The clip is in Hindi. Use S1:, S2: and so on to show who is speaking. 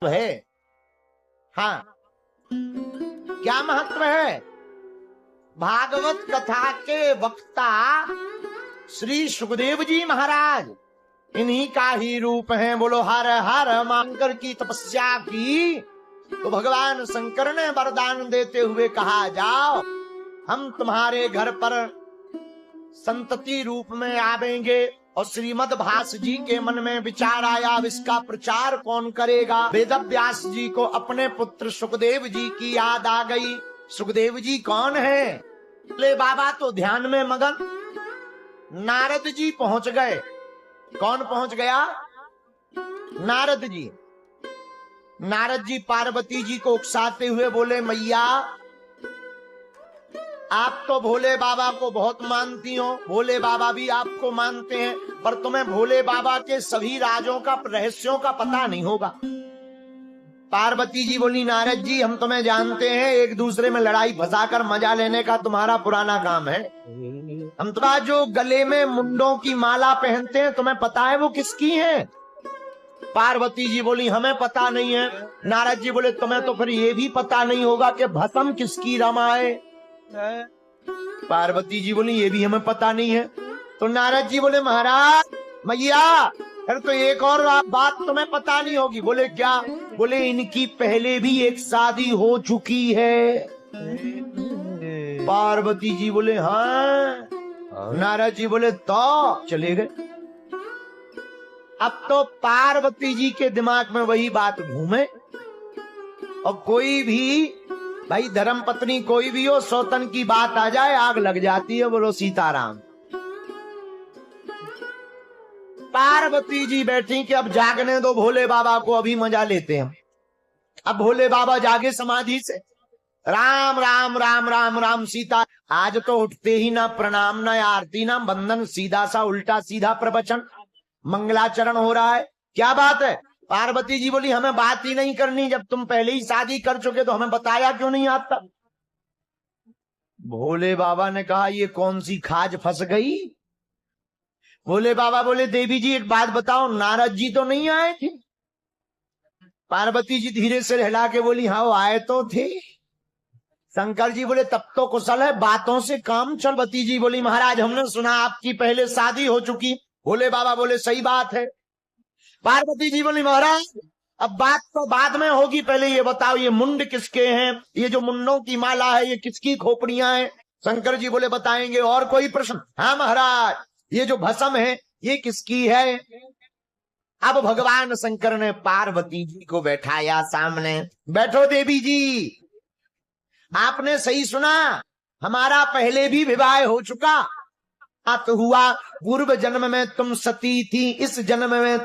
S1: है। हाँ, क्या महत्व है? भागवत कथा के वक्ता श्री सुखदेव जी महाराज इन्हीं का ही रूप है। बोलो हर हर मांकर की तपस्या की तो भगवान शंकर ने वरदान देते हुए कहा, जाओ हम तुम्हारे घर पर संतति रूप में आवेंगे। और श्रीमद् भास जी के मन में विचार आया, अब इसका प्रचार कौन करेगा। वेद व्यास जी को अपने पुत्र सुखदेव जी की याद आ गई। सुखदेव जी कौन है? ले बाबा तो ध्यान में मगन। नारद जी पहुंच गए। कौन पहुंच गया? नारद जी। नारद जी पार्वती जी को उकसाते हुए बोले, मैया आप तो भोले बाबा को बहुत मानती हो, भोले बाबा भी आपको मानते हैं, पर तुम्हें भोले बाबा के सभी राजों का रहस्यों का पता नहीं होगा। पार्वती जी बोली, नारद जी हम तुम्हें जानते हैं, एक दूसरे में लड़ाई फंसाकर मजा लेने का तुम्हारा पुराना काम है। हम तुम्हारा जो गले में मुंडों की माला पहनते हैं, तुम्हें पता है वो किसकी है? पार्वती जी बोली, हमें पता नहीं है। नारद जी बोले, तुम्हें तो फिर ये भी पता नहीं होगा कि भस्म किसकी रमाए। पार्वती जी बोली, ये भी हमें पता नहीं है। तो नारद जी बोले, महाराज मैया फिर तो एक और बात तुम्हें पता नहीं होगी। बोले क्या? बोले इनकी पहले भी एक शादी हो चुकी है। पार्वती जी बोले, हाँ। नारद जी बोले, तो चले गए। अब तो पार्वती जी के दिमाग में वही बात घूमे। और कोई भी भाई धर्म पत्नी कोई भी हो, सौतन की बात आ जाए आग लग जाती है। बोलो सीताराम। पार्वती जी बैठी कि अब जागने दो भोले बाबा को, अभी मजा लेते हैं। अब भोले बाबा जागे समाधि से, राम राम राम राम राम सीता। आज तो उठते ही ना प्रणाम ना आरती ना बंधन, सीधा सा उल्टा सीधा प्रवचन मंगलाचरण हो रहा है। क्या बात है? पार्वती जी बोली, हमें बात ही नहीं करनी, जब तुम पहले ही शादी कर चुके तो हमें बताया क्यों नहीं आता? भोले बाबा ने कहा, ये कौन सी खाज फंस गई? भोले बाबा बोले, देवी जी एक बात बताओ, नारद जी तो नहीं आए थे? पार्वती जी धीरे से हिला के बोली, हाँ वो आए तो थे। शंकर जी बोले, तब तो कुशल है, बातों से काम चल। पार्वती जी बोली, महाराज हमने सुना आपकी पहले शादी हो चुकी। भोले बाबा बोले, सही बात है। पार्वती जी बोली, महाराज अब बात तो बाद में होगी, पहले ये बताओ ये मुंड किसके हैं? ये जो मुंडों की माला है ये किसकी खोपड़ियां हैं? शंकर जी बोले, बताएंगे। और कोई प्रश्न? हाँ महाराज, ये जो भस्म है ये किसकी है? अब भगवान शंकर ने पार्वती जी को बैठाया सामने। बैठो देवी जी, आपने सही सुना, हमारा पहले भी विवाह हो चुका। तो हुआ पूर्व जन्म में तुम सती थी, इस जन्म में